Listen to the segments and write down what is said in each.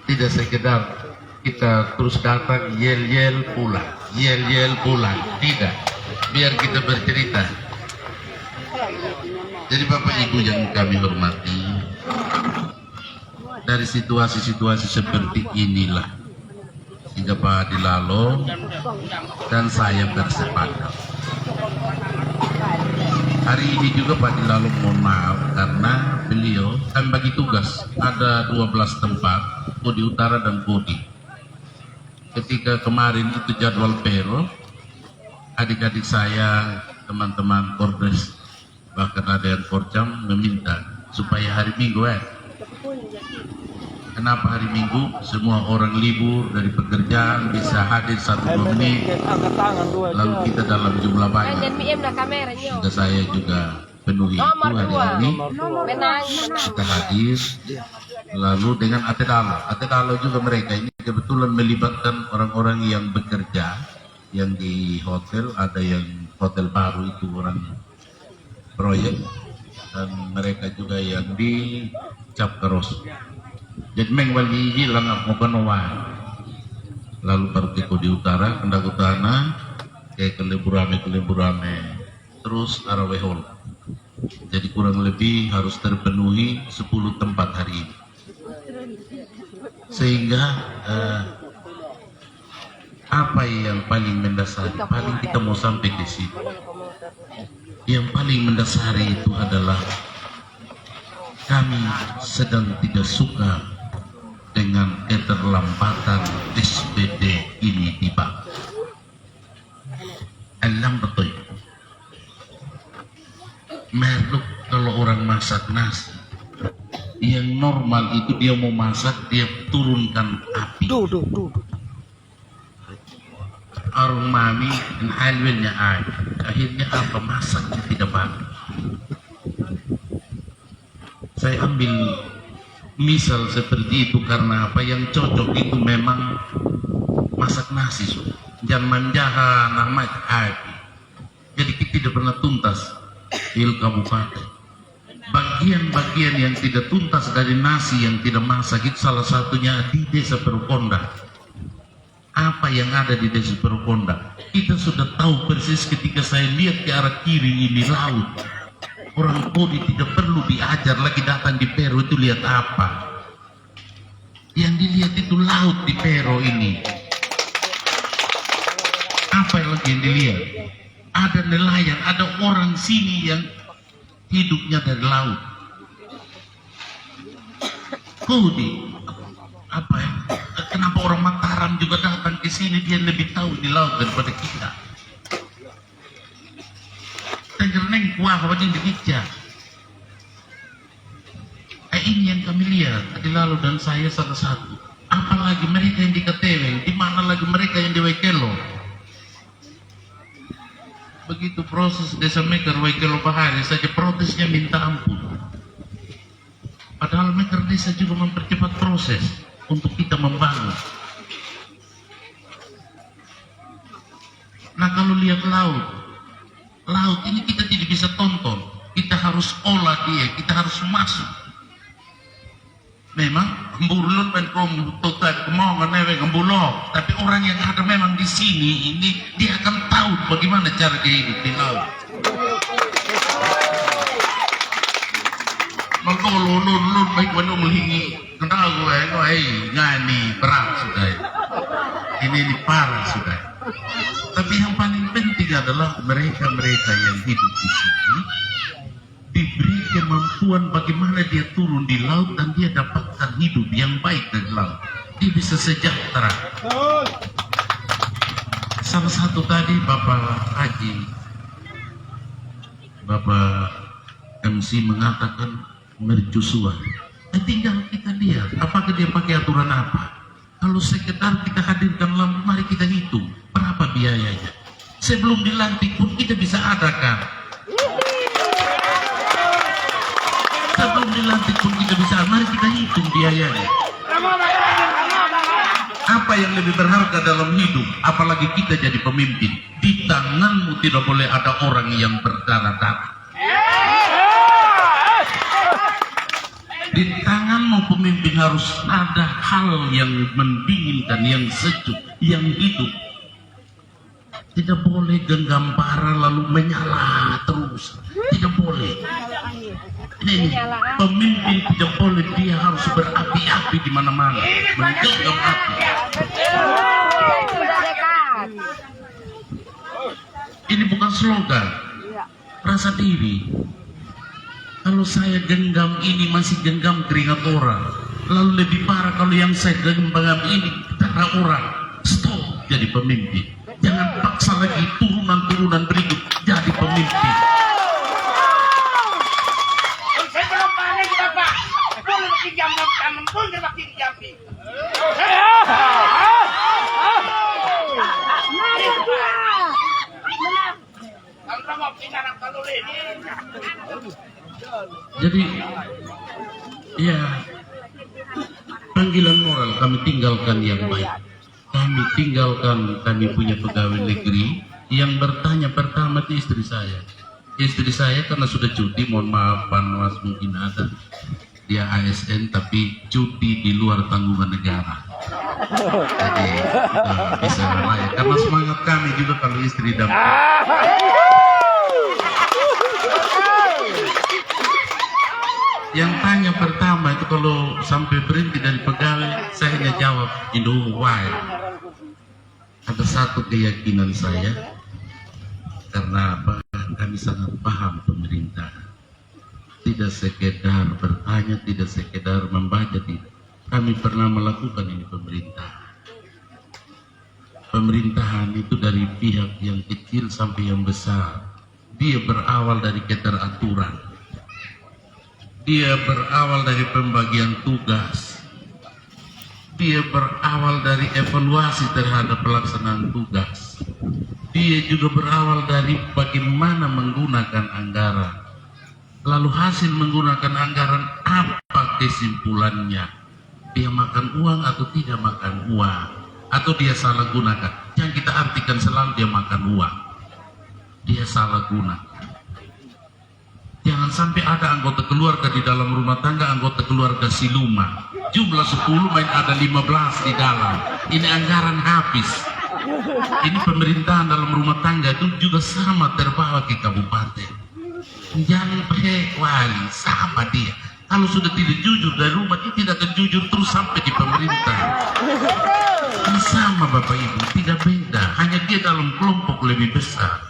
Tidak sekedar kita terus datang yel-yel pulang, yel-yel pulang. Tidak, biar kita bercerita. Jadi Bapak Ibu yang kami hormati, dari situasi-situasi seperti inilah sehingga Pak Dilalo dan saya bersepakat. Hari ini juga Pak Dilalo mohon maaf karena beliau kan bagi tugas ada 12 tempat, Kodi Utara dan Kodi. Ketika kemarin itu jadwal pero, adik-adik saya, teman-teman Kordes, bahkan ada yang Korcam meminta supaya hari Minggu Kenapa hari Minggu? Semua orang libur dari pekerjaan bisa hadir 1-2 menit, lalu kita dalam jumlah banyak. Sehingga saya juga penuhi itu hari ini. Kita hadir, lalu dengan Atedalo juga mereka ini kebetulan melibatkan orang-orang yang bekerja, yang di hotel, ada yang hotel baru itu orang proyek, dan mereka juga yang di Cap Keros. Jadi mengwali hilang mau kenowa, lalu baru ke Kodi Utara, Kendaku Tanah, ke Keleburame, terus arah Wehol. Jadi kurang lebih harus terpenuhi 10 tempat hari ini. Sehingga apa yang paling mendasari, paling kita mau sampai ke situ. Yang paling mendasari itu adalah kami sedang tidak suka dengan keterlambatan SPD ini tiba. Alam betul. Merluk kalau orang masak nasi, yang normal itu dia mau masak dia turunkan api. Arung mami dan halwilnya air. Akhirnya apa, masaknya tidak bagus. Saya ambil misal seperti itu karena apa, yang cocok itu memang masak nasi, jangan menjaga nama api. Jadi kita tidak pernah tuntas di kabupaten. Bagian-bagian yang tidak tuntas dari nasi yang tidak masak itu salah satunya di Desa Perukonda. Apa yang ada di Desa Perukonda? Kita sudah tahu persis ketika saya lihat ke arah kiri ini laut. Orang Kodi tidak perlu diajar lagi datang di Pero itu lihat apa. Yang dilihat itu laut di Pero ini. Apa yang lagi yang dilihat? Ada nelayan, ada orang sini yang hidupnya dari laut. Kodi, apa ya? Kenapa orang Mataram juga datang ke sini, dia lebih tahu di laut daripada kita. Neng kuah apa yang dikejar. Ini yang kami lihat Dilalo dan saya salah satu. Apalagi mereka yang di Kateweng, di mana lagi mereka yang di Waikelo. Begitu proses Desa Meker Waikelo Bahari saja protesnya minta ampun. Padahal Meker Desa juga mempercepat proses untuk kita membangun. Nah kalau lihat laut ini kita tidak bisa tonton, kita harus olah dia, kita harus masuk. Memang burulun penkom total kemongan newek ngembulok, tapi orang yang ada memang di sini ini dia akan tahu bagaimana cara dia hidup di laut. Maka lulun baik wanu melihingi kenal gue ngani berat sudah. Ini parah sudah. Tapi yang paling penting adalah mereka-mereka yang hidup di sini diberi kemampuan bagaimana dia turun di laut dan dia dapatkan hidup yang baik dari laut. Dia bisa sejahtera. Salah satu tadi Bapak Haji, Bapak MC mengatakan mercusuan. Tinggal kita lihat apakah dia pakai aturan apa. Kalau sekedar kita hadirkan lampu, mari kita hitung berapa biayanya. Sebelum dilantik pun kita bisa adakan. Sebelum dilantik pun kita bisa, mari kita hitung biayanya. Apa yang lebih berharga dalam hidup, apalagi kita jadi pemimpin? Di tanganmu tidak boleh ada orang yang berdarah-darah. Di tangan mau pemimpin harus ada hal yang mendinginkan, yang sejuk, yang hidup. Tidak boleh genggam parah lalu menyala terus. Tidak boleh. Ini pemimpin tidak boleh, dia harus berapi-api di mana-mana, menggenggam api. Ini bukan slogan, rasa diri. Kalau saya genggam ini masih genggam keringat orang, lalu lebih parah kalau yang saya genggam ini darah orang. Stop jadi pemimpin. Jangan paksa lagi turunan-turunan berikut jadi pemimpin. Saya belum panik Bapak. Boleh makin jam kanan pun makin jampi. Jadi, ya, panggilan moral kami tinggalkan yang baik. Kami tinggalkan, kami punya pegawai negeri yang bertanya pertama itu istri saya. Istri saya karena sudah cuti, mohon maaf Panwas mungkin ada, dia ASN tapi cuti di luar tanggungan negara. Jadi bisa layak. Karena semangat kami juga kalau istri dapat. Yang tanya pertama itu kalau sampai berhenti dari pegawai, saya hanya jawab, why? Ada satu keyakinan saya, karena kami sangat paham pemerintah. Tidak sekedar bertanya, tidak sekedar membaca, tidak. Kami pernah melakukan ini pemerintah. Pemerintahan itu dari pihak yang kecil sampai yang besar. Dia berawal dari keteraturan. Dia berawal dari pembagian tugas. Dia berawal dari evaluasi terhadap pelaksanaan tugas. Dia juga berawal dari bagaimana menggunakan anggaran. Lalu hasil menggunakan anggaran, apa kesimpulannya? Dia makan uang atau tidak makan uang? Atau dia salah gunakan? Yang kita artikan selalu dia makan uang. Dia salah gunakan. Jangan sampai ada anggota keluarga di dalam rumah tangga, anggota keluarga siluman. Jumlah 10 main ada 15 di dalam. Ini anggaran habis. Ini pemerintahan dalam rumah tangga itu juga sama terbawa ke kabupaten. Jangan pakai wali, sama dia. Kalau sudah tidak jujur dari rumah, dia tidak akan jujur terus sampai di pemerintah. Ini sama Bapak Ibu, tidak beda. Hanya dia dalam kelompok lebih besar.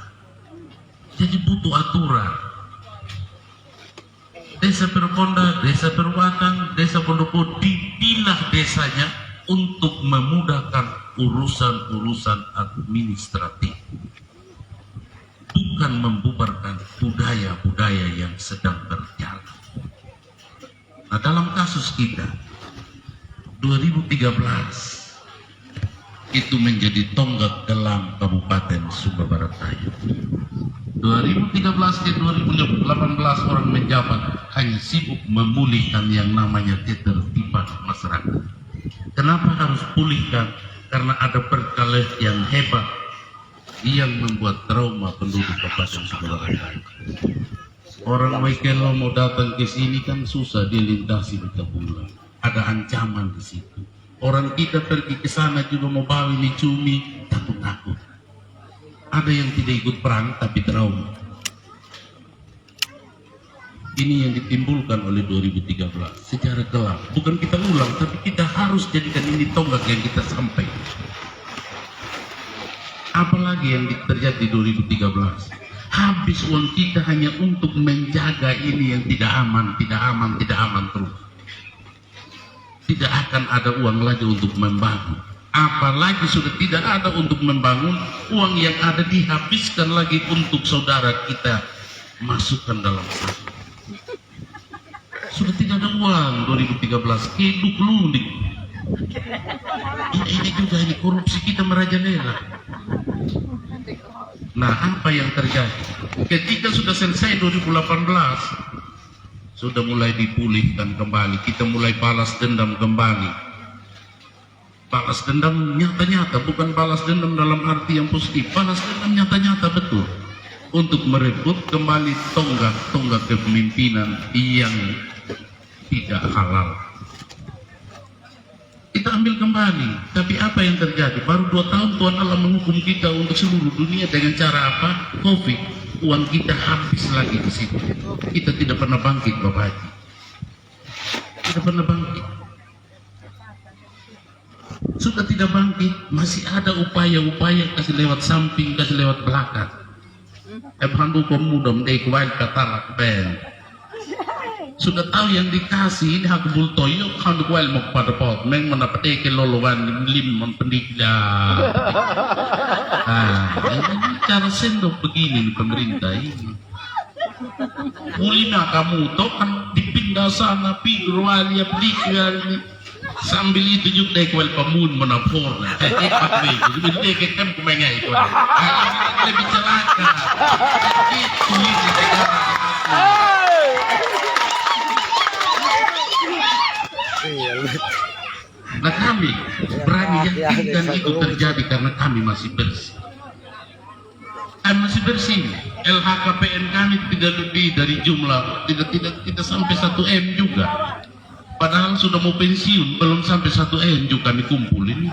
Jadi butuh aturan. Desa Perponda, Desa Perwatang, Desa Pondopo dipilah desanya untuk memudahkan urusan-urusan administratif, bukan membubarkan budaya-budaya yang sedang berjalan. Nah, dalam kasus kita 2013 itu menjadi tonggak dalam Kabupaten Sumba Barat Daya. 2013 ke 2018 orang menjabat hanya sibuk memulihkan yang namanya ketertiban masyarakat. Kenapa harus pulihkan? Karena ada perkelahian yang hebat yang membuat trauma penduduk Kabupaten Sumba Barat Daya. Orang Waikelo mau datang ke sini kan susah, dia lintasi di Kabupaten. Ada ancaman di situ. Orang kita pergi ke sana juga mau bawa ini cumi, takut-takut. Ada yang tidak ikut perang tapi trauma. Ini yang ditimbulkan oleh 2013 secara gelap. Bukan kita ulang, tapi kita harus jadikan ini tonggak yang kita sampaikan. Apalagi yang terjadi 2013. Habis uang kita hanya untuk menjaga ini yang tidak aman, tidak aman, tidak aman terus. Tidak akan ada uang lagi untuk membangun. Apalagi sudah tidak ada untuk membangun, uang yang ada dihabiskan lagi untuk saudara kita masukkan dalam sana. Sudah tidak ada uang 2013, hidup lunik. Ini juga ini korupsi kita merajalela. Nah, apa yang terjadi? Ketika sudah selesai 2018, sudah mulai dipulihkan kembali, kita mulai balas dendam kembali. Balas dendam nyata-nyata, bukan balas dendam dalam arti yang positif. Balas dendam nyata-nyata betul. Untuk merebut kembali tonggak-tonggak kepemimpinan yang tidak halal. kita ambil kembali. Tapi apa yang terjadi? Baru 2 tahun Tuhan Allah menghukum kita untuk seluruh dunia dengan cara apa? Covid. Uang kita habis lagi di situ. Kita tidak pernah bangkit, Bapak Haji. Tidak pernah bangkit. Sudah tidak bangkit, masih ada upaya-upaya kasih lewat samping, kasih lewat belakang. Ebhandu pemuda mendek wail katalak ben. Sudah tahu yang dikasih ini hak bultoyo handu wail mau pada pot, meng mendapat lolowan lim pendikla. Ini cara sendok begini nih pemerintah ini. Mulina kamu toh kan dipindah sana pigrualia ini. Sambil itu juga dek wel pamun menapor nah pakai itu dek kan kumengai itu lebih celaka itu ini negara nah kami berani yakinkan itu terjadi karena kami masih bersih. Kami masih bersih. LHKPN kami tidak lebih dari jumlah tidak sampai 1 M juga. Padahal sudah mau pensiun, belum sampai 1 M juga kami kumpulin.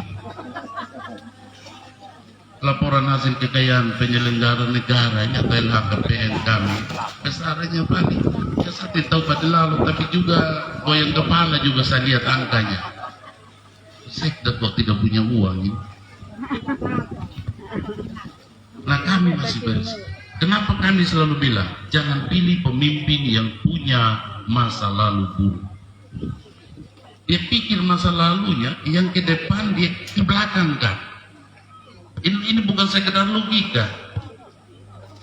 Laporan hasil kekayaan penyelenggara negaranya atau LHKPN kami besarnya paling ya saya tidak tahu pada lalu, tapi juga goyang kepala juga saya lihat angkanya. Sekda kok tidak punya uang ini. Nah kami masih bersih. Kenapa kami selalu bilang jangan pilih pemimpin yang punya masa lalu buruk. Dia pikir masa lalunya, yang ke depan dia ke belakang kan. Ini bukan sekedar logika.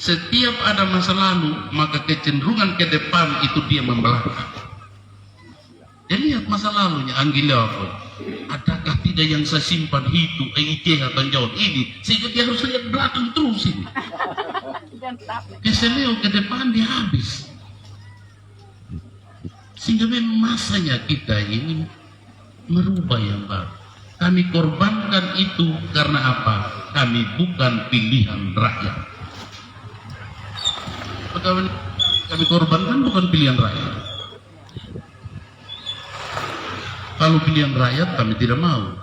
Setiap ada masa lalu, maka kecenderungan ke depan itu dia membelakang. Dia lihat masa lalunya, anggila apa? Adakah tidak yang saya simpan itu, EIC atau jauh ini, sehingga dia harus lihat belakang terus ini. Keseleo ke depan dia habis. Sehingga memang masanya kita ini merubah yang baru. Kami korbankan itu karena apa? Kami bukan pilihan rakyat. Kami korbankan bukan pilihan rakyat. Kalau pilihan rakyat kami tidak mau.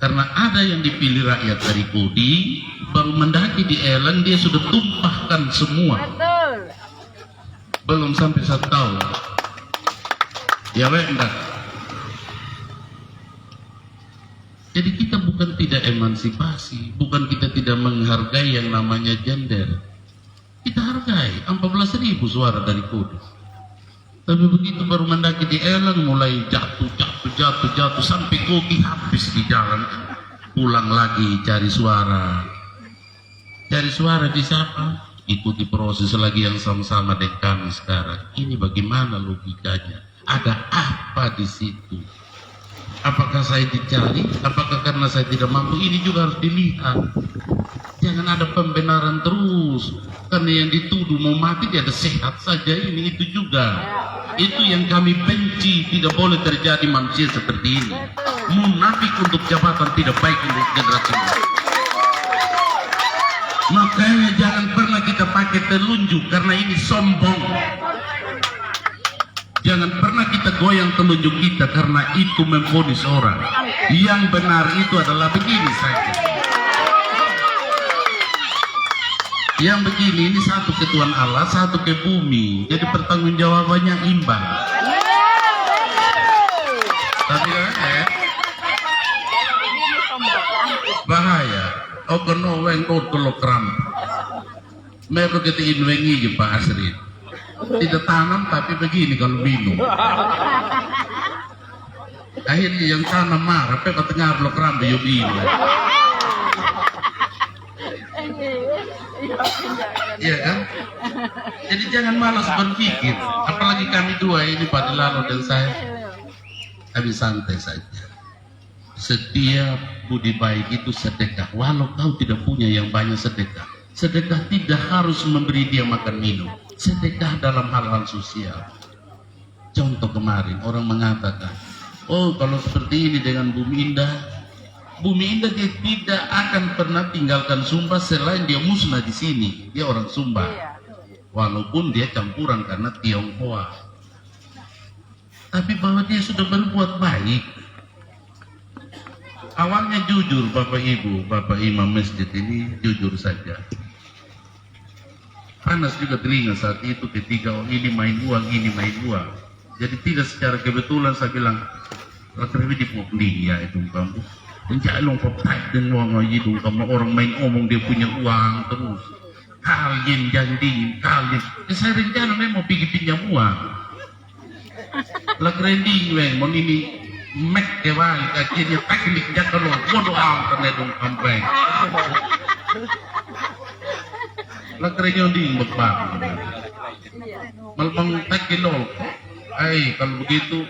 Karena ada yang dipilih rakyat dari Kodi, baru mendaki di Elang dia sudah tumpahkan semua. Belum sampai 1 tahun. Ya enggak. Jadi kita bukan tidak emansipasi, bukan kita tidak menghargai yang namanya gender. Kita hargai 14.000 suara dari Kudus. Tapi begitu baru mendaki di Elang mulai jatuh sampai koki habis di jalan. Pulang lagi cari suara. Cari suara di siapa? Ikuti proses lagi yang sama-sama dengan kami sekarang. Ini bagaimana logikanya? Ada apa di situ? Apakah saya dicari? Apakah karena saya tidak mampu? Ini juga harus dilihat. Jangan ada pembenaran terus. Karena yang dituduh mau mati dia ada sehat saja ini itu juga. Itu yang kami benci. Tidak boleh terjadi manusia seperti ini. Munafik untuk jabatan tidak baik untuk generasi muda. Makanya jangan pernah kita pakai telunjuk karena ini sombong. Jangan pernah kita goyang telunjuk kita karena itu memvonis orang. Yang benar itu adalah begini saja. Yang begini ini satu ke Tuhan Allah, satu ke bumi. Jadi pertanggungjawabannya imbang. Tapi bahaya. Oh kena weng kilogram. Mereka kita inwengi je Pak Asri. Tidak tanam tapi begini kalau minum. Akhirnya yang tanam marah, tapi tengah blok rambe yuk ini. Iya kan? Jadi jangan malas berpikir. Apalagi kami dua ini Pak Delano dan saya. Kami santai saja. Setiap budi baik itu sedekah. Walau kau tidak punya yang banyak sedekah. Sedekah tidak harus memberi dia makan minum. Sedekah dalam hal-hal sosial. Contoh kemarin orang mengatakan, oh kalau seperti ini dengan Bumi Indah dia tidak akan pernah tinggalkan Sumba selain dia musnah di sini. Dia orang Sumba, walaupun dia campuran karena Tionghoa. Tapi bahwa dia sudah berbuat baik, Awalnya jujur Bapak Ibu, Bapak Imam Masjid ini jujur saja. Panas juga telinga saat itu ketika ini main uang, ini main uang. Jadi tidak secara kebetulan saya bilang, "Lakrimi di dia itu kamu." Dan jangan lupa dan uang itu kamu orang main omong dia punya uang terus. Kalian janji, kalian. Saya rencana memang mau pergi pinjam uang. Lakrimi mau ini. Mek kewan akhirnya teknik jatuh lo bodoh amat nedung kampeng lakrenya ding berbang malbang tekilo kalau begitu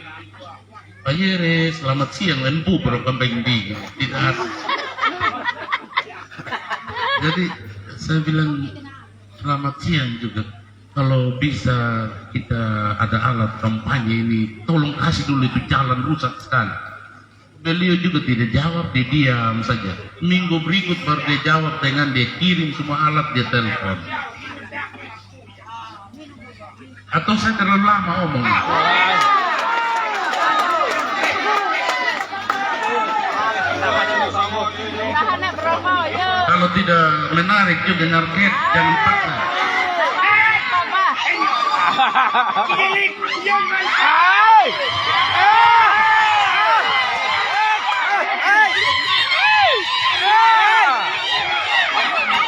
ayere selamat siang lembu bro kampeng di tidak jadi saya bilang selamat siang juga. Kalau bisa kita ada alat kampanye ini, tolong kasih dulu itu jalan rusak sekali. Beliau juga tidak jawab, dia diam saja. Minggu berikut baru dia jawab dengan dia kirim semua alat, dia telepon. Atau saya terlalu lama omong. Kalau tidak menarik juga ngarket, jangan paksa.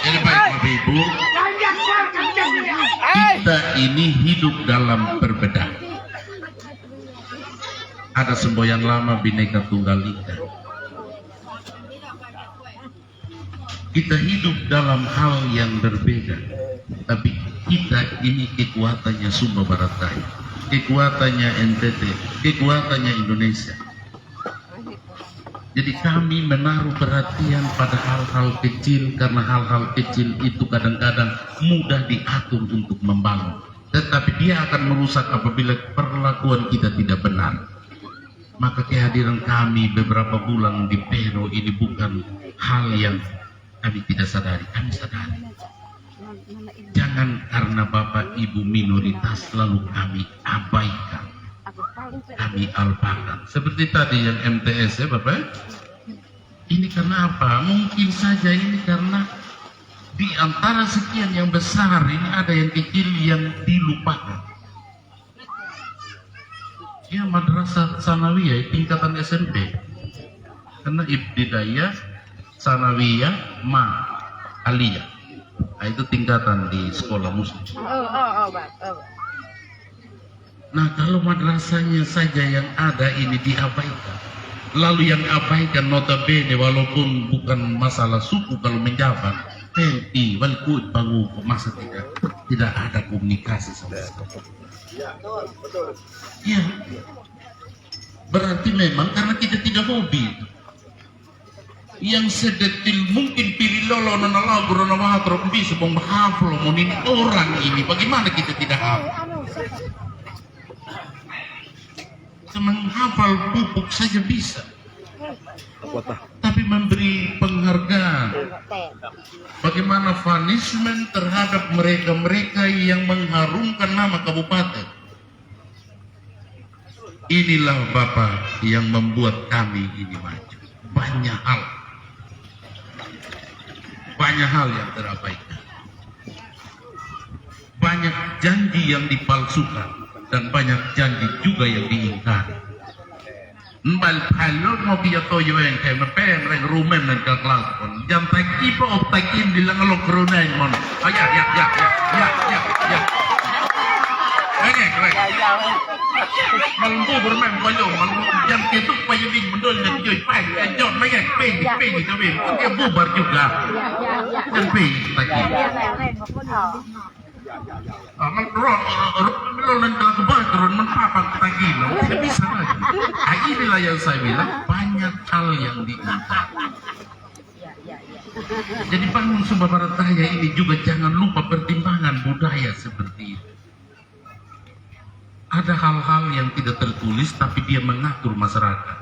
Jadi baik Bapak Ibu, kita ini hidup dalam perbedaan. Ada semboyan lama Bhinneka Tunggal Ika. Kita hidup dalam hal yang berbeda, tapi kita ini kekuatannya Sumba Barat Daya, kekuatannya NTT, kekuatannya Indonesia. Jadi kami menaruh perhatian pada hal-hal kecil karena hal-hal kecil itu kadang-kadang mudah diatur untuk membangun. Tetapi dia akan merusak apabila perlakuan kita tidak benar. Maka kehadiran kami beberapa bulan di Peru ini bukan hal yang kami tidak sadari, kami sadari. Jangan karena Bapak Ibu minoritas lalu kami abaikan, kami alpakan. Seperti tadi yang MTS ya Bapak. Ini karena apa? Mungkin saja ini karena di antara sekian yang besar ini ada yang kecil yang dilupakan. Ya madrasah sanawiyah tingkatan SMP. Karena ibtidaiyah, sanawiyah, aliyah. Nah, itu tingkatan di sekolah muslim. Nah kalau madrasahnya saja yang ada ini diabaikan, lalu yang abaikan notabene walaupun bukan masalah suku kalau menjabat, walaupun bangun masa tidak ada komunikasi sama sekali. Ya, berarti memang karena kita tidak hobi. Yang sedetil mungkin pilih lolo nona lagu nona mahatro bisa menghafal monin orang ini bagaimana kita tidak hafal menghafal pupuk saja bisa tapi memberi penghargaan bagaimana punishment terhadap mereka-mereka yang mengharumkan nama kabupaten. Inilah Bapak yang membuat kami ini maju. Banyak hal yang terabaikan, banyak janji yang dipalsukan dan banyak janji juga yang diingkari. Mbal palo mo biya toyo yang kayak mepen reng rumen dan kelas pun jam taki po takim bilang lo kerunain mon. Ya. Malumbu bermain banyak, malumbu jam ketuk payah ding mendol dan joy pai, John banyak pay itu bim, dia bubar juga, dan pay lagi. Mal ron dan kebal turun menpapak lagi, lo tidak bisa lagi. Inilah yang saya bilang banyak hal yang diingkar. Jadi bangun Sumba Barat Daya ini juga jangan lupa pertimbangan budaya seperti itu. Ada hal-hal yang tidak tertulis tapi dia mengatur masyarakat.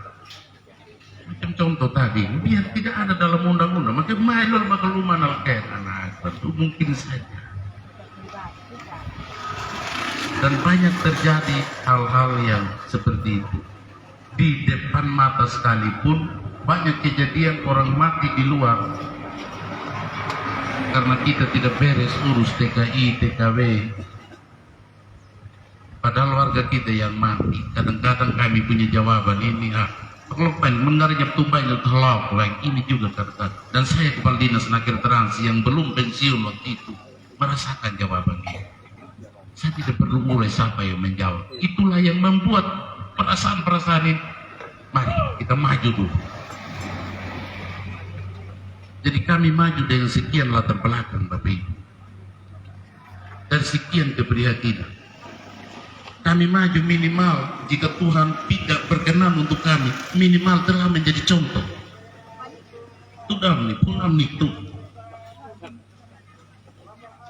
Macam contoh tadi, biar tidak ada dalam undang-undang, maka mailor bakal lumanal kayak anak itu mungkin saja. Dan banyak terjadi hal-hal yang seperti itu. Di depan mata sekalipun banyak kejadian orang mati di luar karena kita tidak beres urus TKI, TKW. Padahal warga kita yang mati. Kadang-kadang kami punya jawaban ini. Kalau mengarjap tumbanya telah ini juga kata. Dan saya kepala dinas nakir trans yang belum pensiun waktu itu merasakan jawaban ini. Saya tidak perlu mulai siapa yang menjawab. Itulah yang membuat perasaan-perasaan ini. Mari kita maju dulu. Jadi kami maju dengan sekian latar belakang Bapak Ibu. Dan sekian keprihatinan. Kami maju minimal jika Tuhan tidak berkenan untuk kami, minimal telah menjadi contoh. Sudah nih, pulang nih tuh.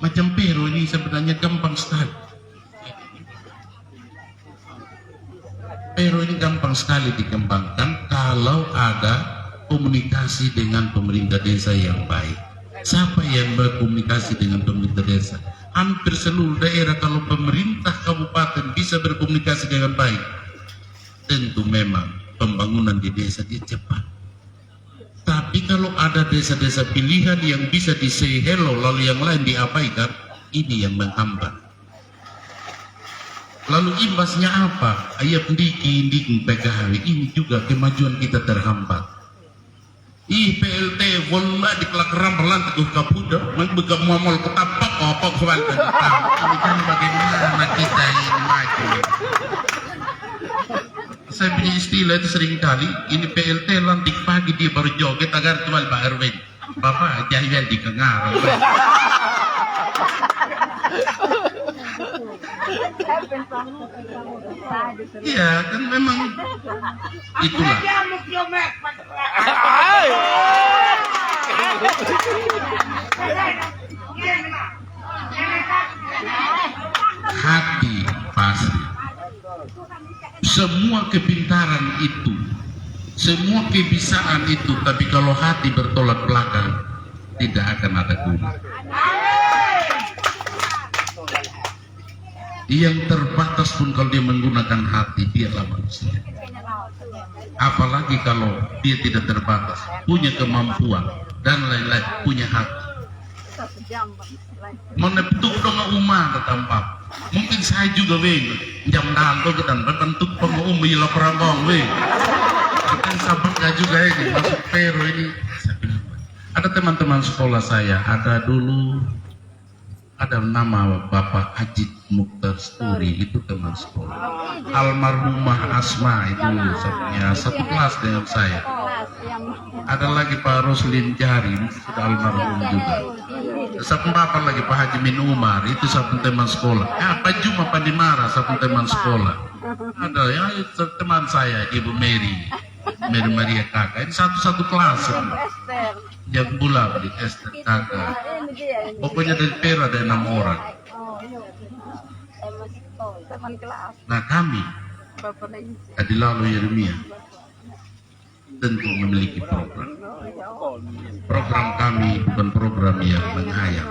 Macam Pero ini sebenarnya gampang sekali. Pero ini gampang sekali dikembangkan kalau ada komunikasi dengan pemerintah desa yang baik. Siapa yang berkomunikasi dengan pemerintah desa? Hampir seluruh daerah kalau pemerintah kabupaten bisa berkomunikasi dengan baik, tentu memang pembangunan di desa dia cepat. Tapi kalau ada desa-desa pilihan yang bisa di say hello lalu yang lain diabaikan, ini yang menghambat. Lalu imbasnya apa? Ayat ndiki pegawai ini juga kemajuan kita terhambat. PLT volma di kelakaran berlantai ke kapuda membuka muamal ketapak apa kebalik ini kan bagaimana kita ini maju. Saya punya istilah itu sering kali, ini PLT lantik pagi dia baru joget agar tuan Pak Erwin Bapak jahil di kengar. Iya kan memang itulah. Hati pasti. Semua kepintaran itu, semua kebisaan itu, tapi kalau hati bertolak belakang, tidak akan ada guna. Yang terbatas pun kalau dia menggunakan hati, dialah manusia. Apalagi kalau dia tidak terbatas, punya kemampuan dan lain-lain, punya hati. Menepuk dong umah ketampak. Mungkin saya juga weng jam nanto dan berbentuk pengum bila perangong weng. Kan sabun nggak juga ini masuk Pero ini. Ada teman-teman sekolah saya, ada dulu ada nama Bapak Ajit Mukhtar Sturi, itu teman sekolah. Almarhumah Asma itu satu kelas dengan saya. Ada lagi Pak Roslin Jari, itu sudah almarhum juga. Satu bapak lagi Pak Haji Min Umar, itu satu teman sekolah. Pak Juma Pandimara, satu teman sekolah. Ada ya teman saya Ibu Mary Maria Kakak, ini satu kelas. Yang bulan di Esther Kakak. Pokoknya dari Pero ada 6 orang. Nah kami tadi lalu Yeremia tentu memiliki program kami bukan program yang menghayal.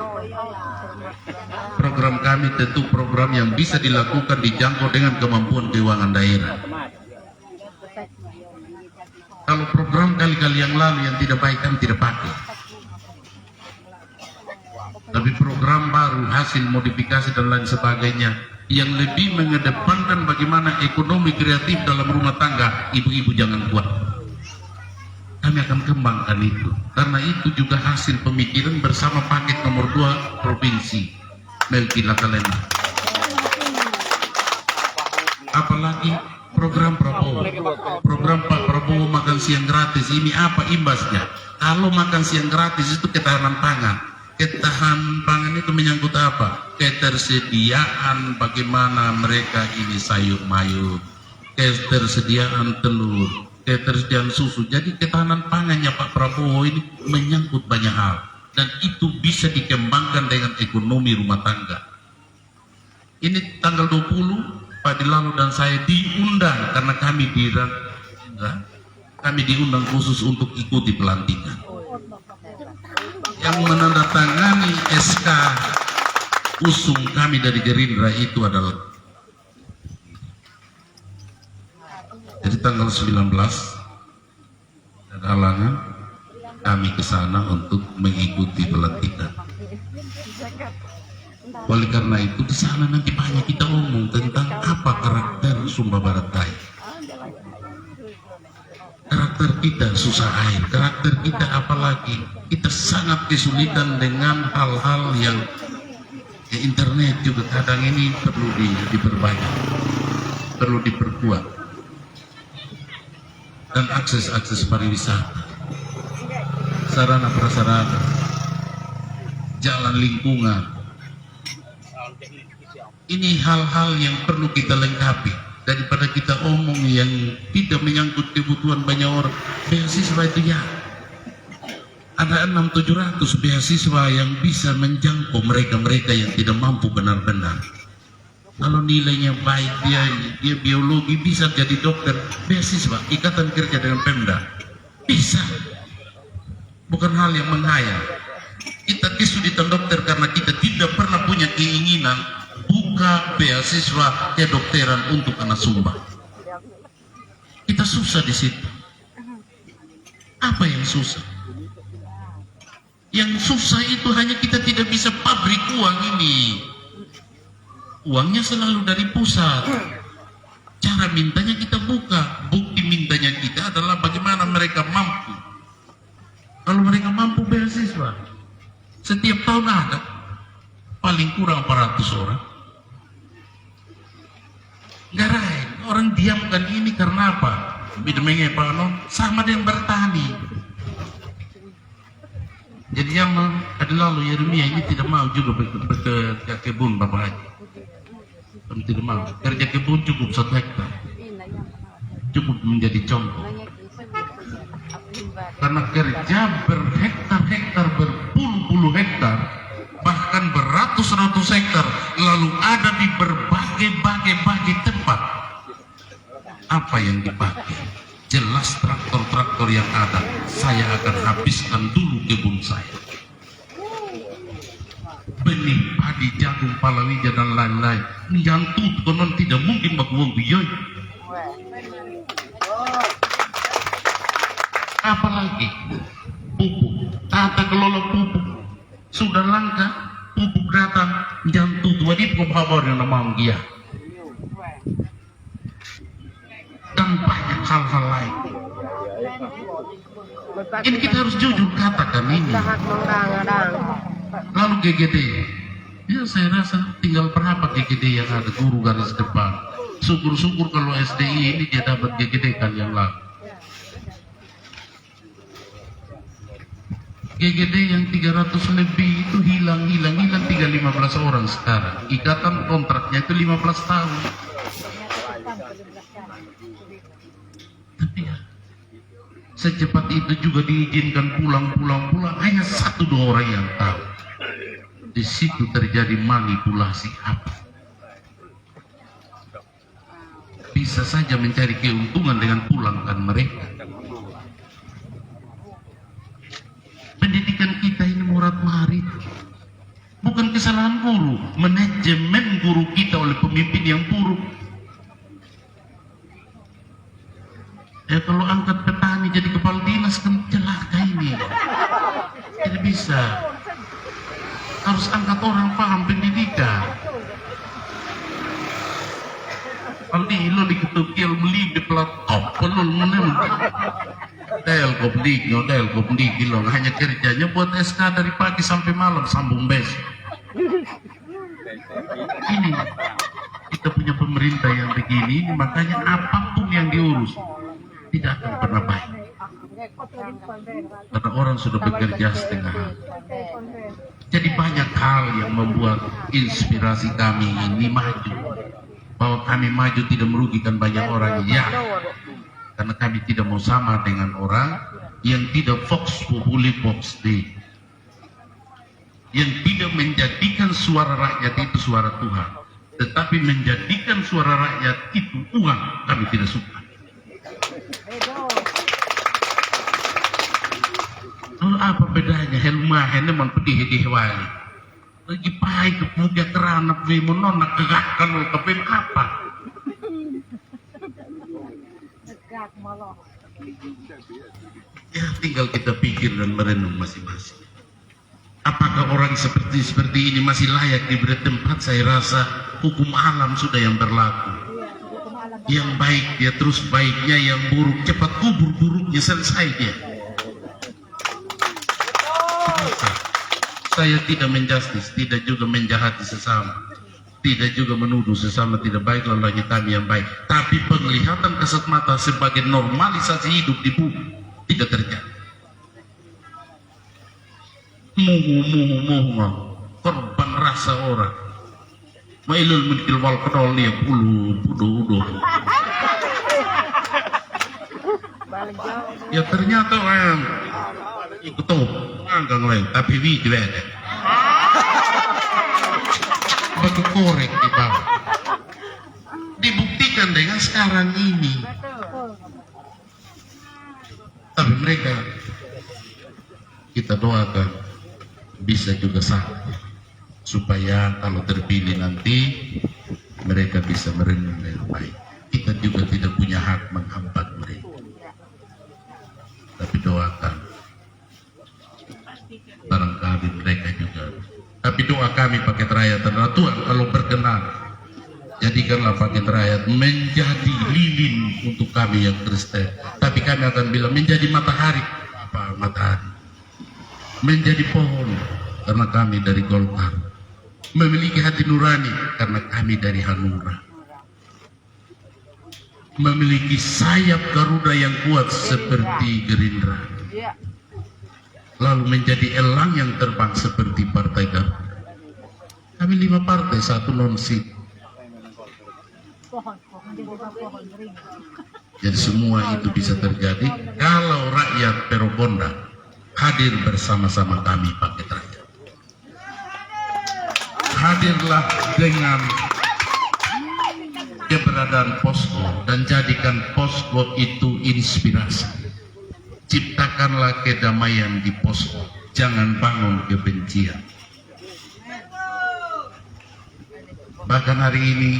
Program kami tentu program yang bisa dilakukan dijangkau dengan kemampuan keuangan daerah. Kalau program kali-kali yang lalu yang tidak baik kami tidak pakai. Tapi program baru, hasil modifikasi dan lain sebagainya yang lebih mengedepankan bagaimana ekonomi kreatif dalam rumah tangga, ibu-ibu jangan buat. Kami akan kembangkan itu. Karena itu juga hasil pemikiran bersama paket nomor 2 provinsi Melki Lakalena. Apalagi program Prabowo. Program Pak Prabowo makan siang gratis. Ini apa imbasnya? Kalau makan siang gratis itu ketahanan pangan. Ketahanan pangan itu menyangkut apa? Ketersediaan bagaimana mereka ini sayur mayur, ketersediaan telur, ketersediaan susu. Jadi ketahanan pangannya Pak Prabowo ini menyangkut banyak hal. Dan itu bisa dikembangkan dengan ekonomi rumah tangga. Ini tanggal 20 Pak Dilalu dan saya diundang karena kami diundang khusus untuk ikuti pelantikan. Yang menandatangani SK usung kami dari Gerindra itu adalah jadi tanggal 19 dan halangan kami ke sana untuk mengikuti pelatihan. Oleh karena itu di sana nanti banyak kita omong tentang apa karakter Sumba Barat Daya. Karakter kita susah air, karakter kita apalagi kita sangat kesulitan dengan hal-hal yang internet juga kadang ini perlu diperbanyak, perlu diperkuat, dan akses pariwisata, sarana prasarana, jalan lingkungan. Ini hal-hal yang perlu kita lengkapi daripada kita omong yang tidak menyangkut kebutuhan banyak orang. Beasiswa itu ya ada 600-700 beasiswa yang bisa menjangkau mereka-mereka yang tidak mampu benar-benar. Kalau nilainya baik, dia biologi bisa jadi dokter, beasiswa, ikatan kerja dengan Pemda bisa, bukan hal yang menghayal. Kita kesulitan dokter karena kita tidak pernah punya keinginan buka beasiswa kedokteran untuk anak Sumba. Kita susah di situ. Apa yang susah? Yang susah itu hanya kita tidak bisa pabrik uang ini. Uangnya selalu dari pusat. Cara mintanya kita buka. Bukti mintanya kita adalah bagaimana mereka mampu. Kalau mereka mampu beasiswa, setiap tahun ada paling kurang 400 orang. Garai, orang diamkan ini karena apa? Bidemenge Pak Ano sama dengan bertani. Jadi yang lalu Yeremia ini tidak mau juga bekerja kebun Bapak Haji. Tidak mau. Kerja kebun cukup 1 hektar. Cukup menjadi contoh. Karena kerja berhektar-hektar, berpuluh-puluh hektar, bahkan beratus-ratus hektar, lalu ada di berbagai tempat. Apa yang dipakai? Jelas traktor-traktor yang ada, saya akan habiskan dulu kebun saya. Benih, padi, jagung, palawija, dan lain-lain. Nyantut, konon tidak mungkin bakuang biyoy. Apalagi pupuk, tata kelola pupuk sudah langka, pupuk datang, nyantut, wadip kau kabar yang namanya dia. Dan banyak hal-hal lain. Ini kita harus jujur katakan ini. Lalu GGD, ya saya rasa tinggal berapa GGD yang ada, guru garis depan. Syukur-syukur kalau SDI ini dia dapat GGD kan yang lalu. GGD yang 300 lebih itu hilang 315 orang sekarang. Ikatan kontraknya itu 15 tahun. Tapi ya, secepat itu juga diizinkan pulang, hanya 1-2 orang yang tahu. Di situ terjadi manipulasi apa? Bisa saja mencari keuntungan dengan pulangkan mereka. Pendidikan kita ini murad marit. Bukan kesalahan guru, manajemen guru kita oleh pemimpin yang buruk. Ya kalau angkat petani jadi kepala dinas kan celaka ini. Tidak bisa. Harus angkat orang paham pendidikan. Kalau lo diketukil beli di pelotop, pelul menel. Del kopdik lo hanya kerjanya buat SK dari pagi sampai malam sambung besok. Ini kita punya pemerintah yang begini, makanya apapun yang diurus tidak akan pernah baik. Karena orang sudah bekerja setengah hati. Jadi banyak hal yang membuat inspirasi kami ini maju. Bahwa kami maju tidak merugikan banyak orang, ya. Karena kami tidak mau sama dengan orang yang tidak vox populi vox dei, yang tidak menjadikan suara rakyat itu suara Tuhan, tetapi menjadikan suara rakyat itu uang. Kami tidak suka. Lalu apa bedanya? Helma man pedih wali. Lagi pai kemudian teranak vemo nonak kegakkan lo tapi apa? Ya, tinggal kita pikir dan merenung masing-masing. Apakah orang seperti ini masih layak diberi tempat? Saya rasa hukum alam sudah yang berlaku. Yang baik dia terus baiknya, yang buruk cepat kubur buruknya, selesai dia. Saya tidak menjustis, tidak juga menjahati sesama, tidak juga menuduh sesama tidak baik lalu kita yang baik. Tapi penglihatan kasat mata sebagai normalisasi hidup di bumi tidak terjadi. Muhu korban rasa orang. Mailul munkil wal qadol ya puluh. Ya ternyata orang ikut tuh nganggang lain tapi wih ada. Batu korek di bawah. Dibuktikan dengan sekarang ini. Tapi mereka kita doakan bisa juga sah supaya kalau terpilih nanti mereka bisa merenung dengan baik. Kita juga tidak punya hak menghambat mereka. Tapi doakan barangkali mereka juga. Tapi doa kami pakai rakyat adalah Tuhan kalau berkenan jadikanlah pakai rakyat menjadi lilin untuk kami yang Kristen. Tapi kami akan bilang menjadi matahari. Apa matahari? Menjadi pohon karena kami dari Golkar. Memiliki hati nurani karena kami dari Hanura. Memiliki sayap Garuda yang kuat seperti Gerindra. Lalu menjadi elang yang terbang seperti Partai Garuda. Kami 5 partai, 1 non-sit. Jadi semua itu bisa terjadi kalau rakyat Peroponda hadir bersama-sama kami pakai rakyat. Hadirlah dengan keberadaan posko dan jadikan posko itu inspirasi. Ciptakanlah kedamaian di posko, jangan bangun kebencian. Bahkan hari ini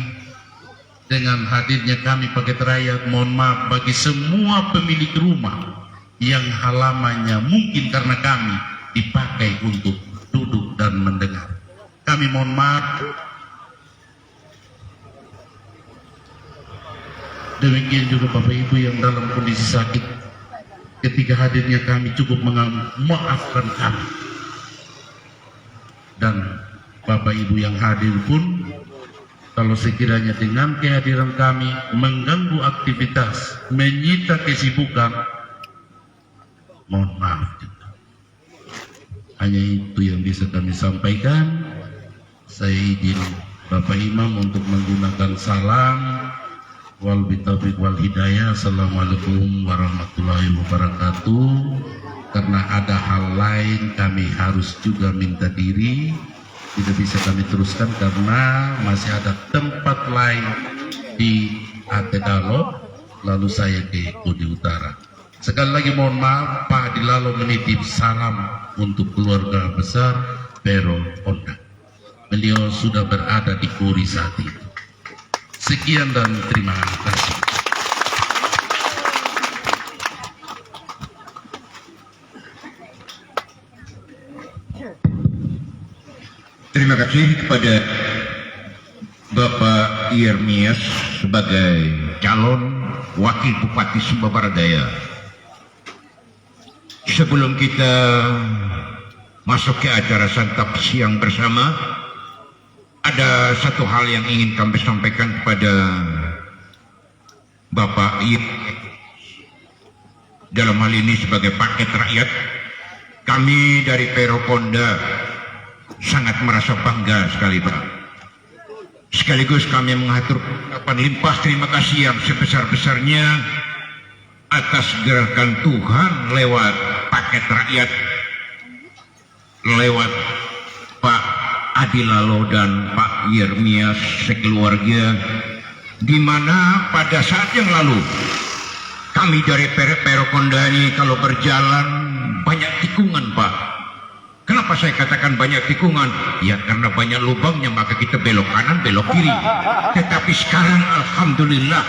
dengan hadirnya kami pakai rakyat, mohon maaf bagi semua pemilik rumah yang halamannya mungkin karena kami dipakai untuk duduk dan mendengar. Kami mohon maaf. Demikian juga Bapak Ibu yang dalam kondisi sakit, ketika hadirnya kami cukup memaafkan kami. Dan Bapak Ibu yang hadir pun, kalau sekiranya dengan kehadiran kami mengganggu aktivitas, menyita kesibukan, mohon maaf juga. Hanya itu yang bisa kami sampaikan. Saya izin Bapak Imam untuk menggunakan salam. Wal bitaufiq wal hidayah. Assalamualaikum warahmatullahi wabarakatuh. Karena ada hal lain kami harus juga minta diri, tidak bisa kami teruskan karena masih ada tempat lain di Atedalo, lalu saya ke Kudi Utara. Sekali lagi mohon maaf, Pak Dilalo menitip salam untuk keluarga besar Peroponda. Beliau sudah berada di Kuri saat ini. Sekian dan terima kasih. Terima kasih kepada Bapak Yermias sebagai calon Wakil Bupati Sumba Barat Daya. Sebelum kita masuk ke acara santap siang bersama, ada satu hal yang ingin kami sampaikan kepada Bapak Yermias. Dalam hal ini sebagai paket rakyat, kami dari Peroponda sangat merasa bangga sekali Pak. Sekaligus kami mengatur ucapan limpah terima kasih yang sebesar-besarnya atas gerakan Tuhan lewat paket rakyat, lewat Pak Adilalo dan Pak Yermias sekeluarga, di mana pada saat yang lalu kami dari Peroponda ini kalau berjalan banyak tikungan Pak. Kenapa saya katakan banyak tikungan? Ya karena banyak lubangnya, maka kita belok kanan, belok kiri. Tetapi sekarang alhamdulillah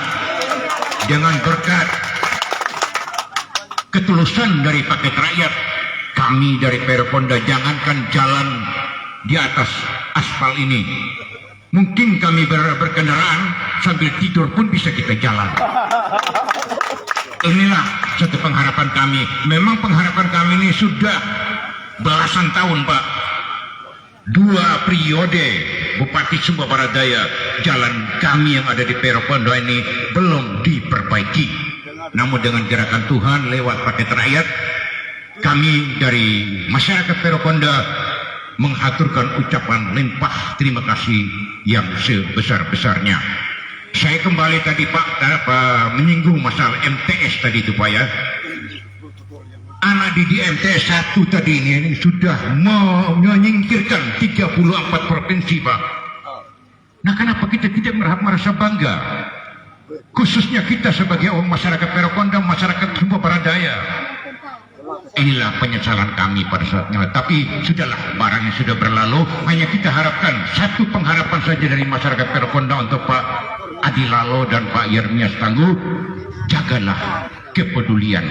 dengan berkat ketulusan dari paket rakyat. Kami dari Peroponda, jangankan jalan di atas aspal ini, mungkin kami berkendaraan sambil tidur pun bisa kita jalan. Inilah satu pengharapan kami. Memang pengharapan kami ini sudah belasan tahun, Pak. 2 periode Bupati Sumba Barat Daya, jalan kami yang ada di Peroponda ini belum diperbaiki. Namun dengan gerakan Tuhan lewat paket rakyat, kami dari masyarakat Peroponda menghaturkan ucapan limpah terima kasih yang sebesar-besarnya. Saya kembali tadi Pak menyinggung masalah MTS tadi itu Pak ya. Anak didik MTS 1 tadi ini sudah menyingkirkan 34 provinsi Pak. Nah kenapa kita tidak merasa bangga? Khususnya kita sebagai orang masyarakat Peroponda, masyarakat Sumba Barat Daya. Inilah penyesalan kami pada saatnya. Tapi sudahlah, barangnya sudah berlalu. Hanya kita harapkan satu pengharapan saja dari masyarakat Peroponda untuk Pak Adi Lalo dan Pak Yermias Tangguh. Jagalah kepedulian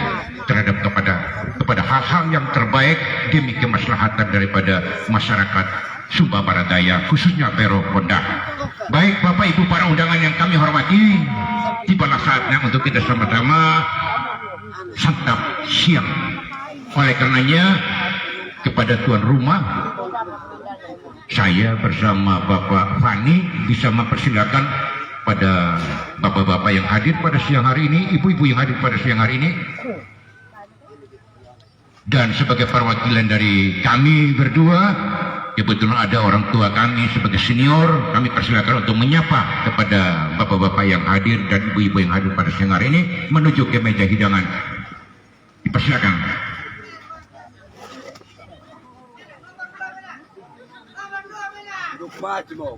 terhadap kepada hal-hal yang terbaik demi kemaslahatan daripada masyarakat Sumba Barat Daya, khususnya Peroponda. Baik Bapak Ibu para undangan yang kami hormati, tibalah saatnya untuk kita sama-sama santap siang. Oleh karenanya, kepada tuan rumah, saya bersama Bapak Fani bisa mempersilakan pada bapak-bapak yang hadir pada siang hari ini, ibu-ibu yang hadir pada siang hari ini, dan sebagai perwakilan dari kami berdua, kebetulan ada orang tua kami sebagai senior, kami persilakan untuk menyapa kepada bapak-bapak yang hadir dan ibu-ibu yang hadir pada siang hari ini menuju ke meja hidangan. Dipersilakan. Lupa cuma.